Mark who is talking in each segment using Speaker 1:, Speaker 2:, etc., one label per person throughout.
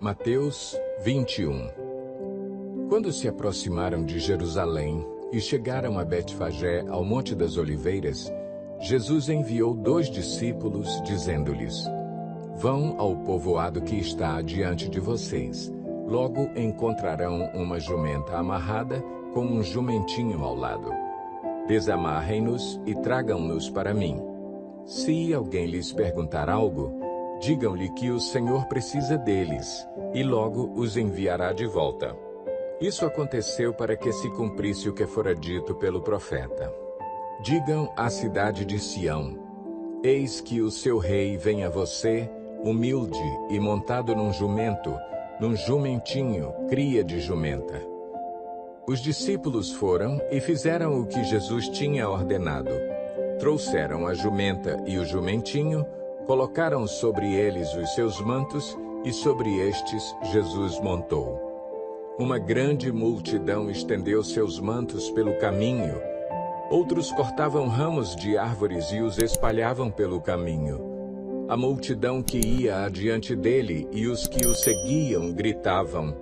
Speaker 1: Mateus 21. Quando se aproximaram de Jerusalém e chegaram a Betfagé, ao Monte das Oliveiras, Jesus enviou 2 discípulos, dizendo-lhes: Vão ao povoado que está adiante de vocês. Logo encontrarão uma jumenta amarrada com um jumentinho ao lado. Desamarrem-nos e tragam-nos para mim. Se alguém lhes perguntar algo, digam-lhe que o Senhor precisa deles, e logo os enviará de volta. Isso aconteceu para que se cumprisse o que fora dito pelo profeta. Digam à cidade de Sião: Eis que o seu rei vem a você, humilde e montado num jumento, num jumentinho, cria de jumenta. Os discípulos foram e fizeram o que Jesus tinha ordenado. Trouxeram a jumenta e o jumentinho, colocaram sobre eles os seus mantos, e sobre estes Jesus montou. Uma grande multidão estendeu seus mantos pelo caminho. Outros cortavam ramos de árvores e os espalhavam pelo caminho. A multidão que ia adiante dele e os que o seguiam gritavam: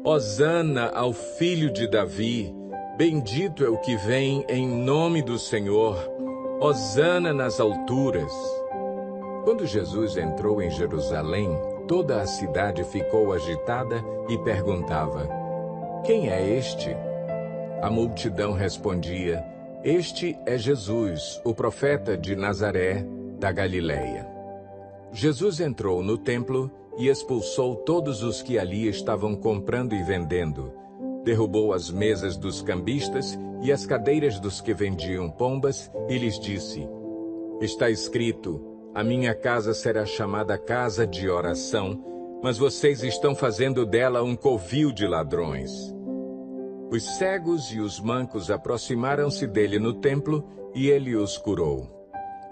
Speaker 1: Hosana ao filho de Davi! Bendito é o que vem em nome do Senhor! Hosana nas alturas! Quando Jesus entrou em Jerusalém, toda a cidade ficou agitada e perguntava: Quem é este? A multidão respondia: Este é Jesus, o profeta de Nazaré, da Galileia. Jesus entrou no templo e expulsou todos os que ali estavam comprando e vendendo. Derrubou as mesas dos cambistas e as cadeiras dos que vendiam pombas e lhes disse: Está escrito: A minha casa será chamada casa de oração, mas vocês estão fazendo dela um covil de ladrões. Os cegos e os mancos aproximaram-se dele no templo e ele os curou.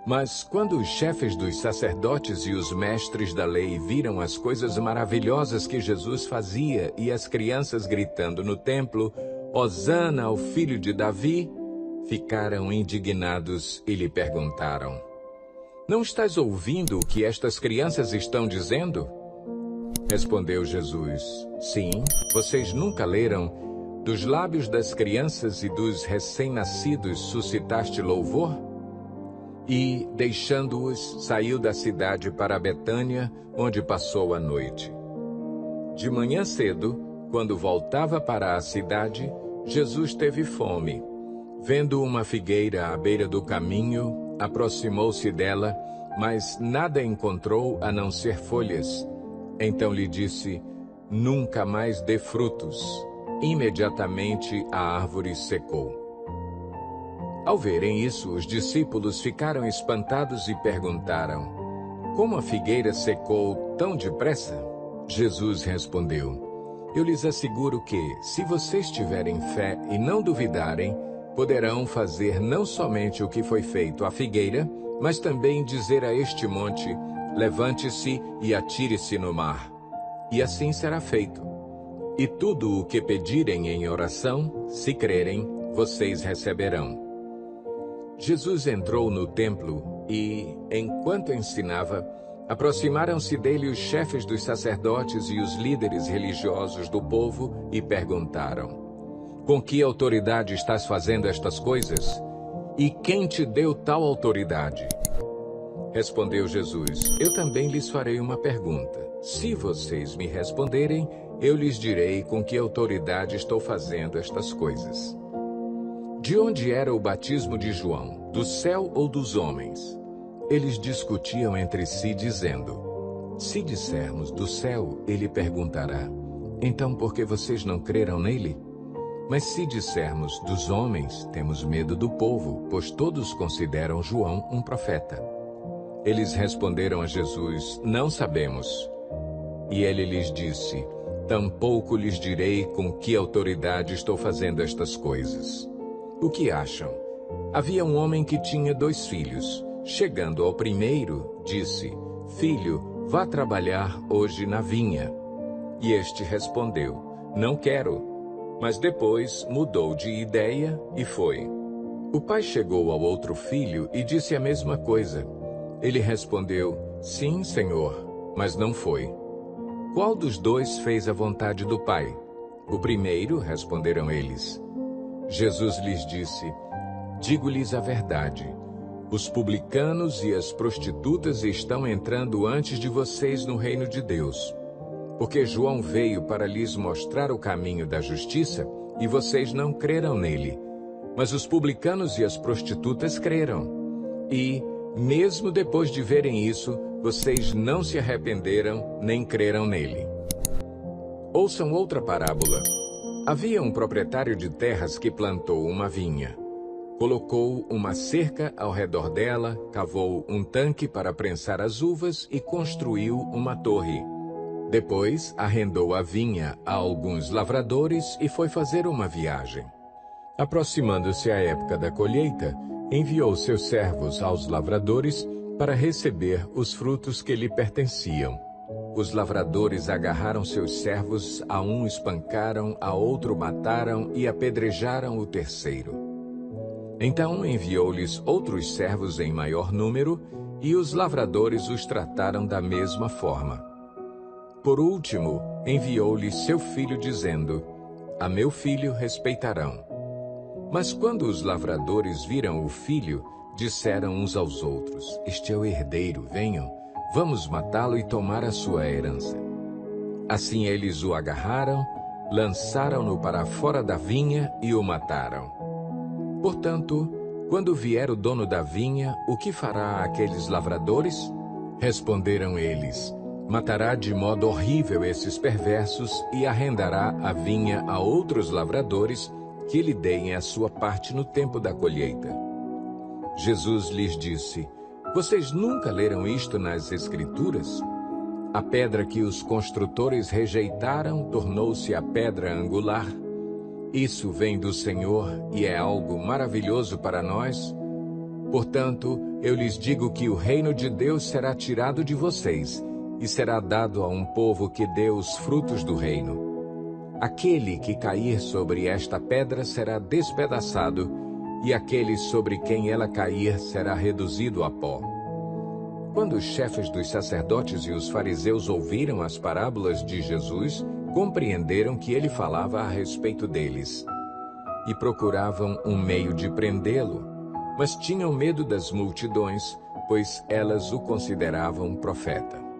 Speaker 1: Mas quando os chefes dos sacerdotes e os mestres da lei viram as coisas maravilhosas que Jesus fazia e as crianças gritando no templo: Hosana ao filho de Davi, ficaram indignados e lhe perguntaram: Não estás ouvindo o que estas crianças estão dizendo? Respondeu Jesus: Sim, vocês nunca leram: Dos lábios das crianças e dos recém-nascidos suscitaste louvor? E, deixando-os, saiu da cidade para Betânia, onde passou a noite. De manhã cedo, quando voltava para a cidade, Jesus teve fome. Vendo uma figueira à beira do caminho, aproximou-se dela, mas nada encontrou a não ser folhas. Então lhe disse: Nunca mais dê frutos. Imediatamente a árvore secou. Ao verem isso, os discípulos ficaram espantados e perguntaram: Como a figueira secou tão depressa? Jesus respondeu: Eu lhes asseguro que, se vocês tiverem fé e não duvidarem, poderão fazer não somente o que foi feito à figueira, mas também dizer a este monte: Levante-se e atire-se no mar. E assim será feito. E tudo o que pedirem em oração, se crerem, vocês receberão. Jesus entrou no templo e, enquanto ensinava, aproximaram-se dele os chefes dos sacerdotes e os líderes religiosos do povo e perguntaram: Com que autoridade estás fazendo estas coisas? E quem te deu tal autoridade? Respondeu Jesus: Eu também lhes farei uma pergunta. Se vocês me responderem, eu lhes direi com que autoridade estou fazendo estas coisas. De onde era o batismo de João? Do céu ou dos homens? Eles discutiam entre si, dizendo: Se dissermos do céu, ele perguntará: Então por que vocês não creram nele? Mas se dissermos dos homens, temos medo do povo, pois todos consideram João um profeta. Eles responderam a Jesus: Não sabemos. E ele lhes disse: Tampouco lhes direi com que autoridade estou fazendo estas coisas. O que acham? Havia um homem que tinha 2 filhos. Chegando ao primeiro, disse: Filho, vá trabalhar hoje na vinha. E este respondeu: Não quero. Mas depois mudou de ideia e foi. O pai chegou ao outro filho e disse a mesma coisa. Ele respondeu: Sim, Senhor, mas não foi. Qual dos dois fez a vontade do Pai? O primeiro, responderam eles. Jesus lhes disse: digo-lhes a verdade. Os publicanos e as prostitutas estão entrando antes de vocês no reino de Deus. Porque João veio para lhes mostrar o caminho da justiça e vocês não creram nele. Mas os publicanos e as prostitutas creram. E, mesmo depois de verem isso, vocês não se arrependeram nem creram nele. Ouçam outra parábola. Havia um proprietário de terras que plantou uma vinha. Colocou uma cerca ao redor dela, cavou um tanque para prensar as uvas e construiu uma torre. Depois, arrendou a vinha a alguns lavradores e foi fazer uma viagem. Aproximando-se a época da colheita, enviou seus servos aos lavradores para receber os frutos que lhe pertenciam. Os lavradores agarraram seus servos, a um espancaram, a outro mataram e apedrejaram o terceiro. Então enviou-lhes outros servos em maior número, e os lavradores os trataram da mesma forma. Por último, enviou-lhes seu filho, dizendo: a meu filho respeitarão. Mas quando os lavradores viram o filho, disseram uns aos outros: este é o herdeiro, venham, vamos matá-lo e tomar a sua herança. Assim eles o agarraram, lançaram-no para fora da vinha e o mataram. Portanto, quando vier o dono da vinha, o que fará aqueles lavradores? Responderam eles: matará de modo horrível esses perversos e arrendará a vinha a outros lavradores que lhe deem a sua parte no tempo da colheita. Jesus lhes disse: vocês nunca leram isto nas Escrituras? A pedra que os construtores rejeitaram tornou-se a pedra angular. Isso vem do Senhor e é algo maravilhoso para nós. Portanto, eu lhes digo que o reino de Deus será tirado de vocês e será dado a um povo que dê os frutos do reino. Aquele que cair sobre esta pedra será despedaçado, e aquele sobre quem ela cair será reduzido a pó. Quando os chefes dos sacerdotes e os fariseus ouviram as parábolas de Jesus, compreenderam que ele falava a respeito deles. E procuravam um meio de prendê-lo, mas tinham medo das multidões, pois elas o consideravam profeta.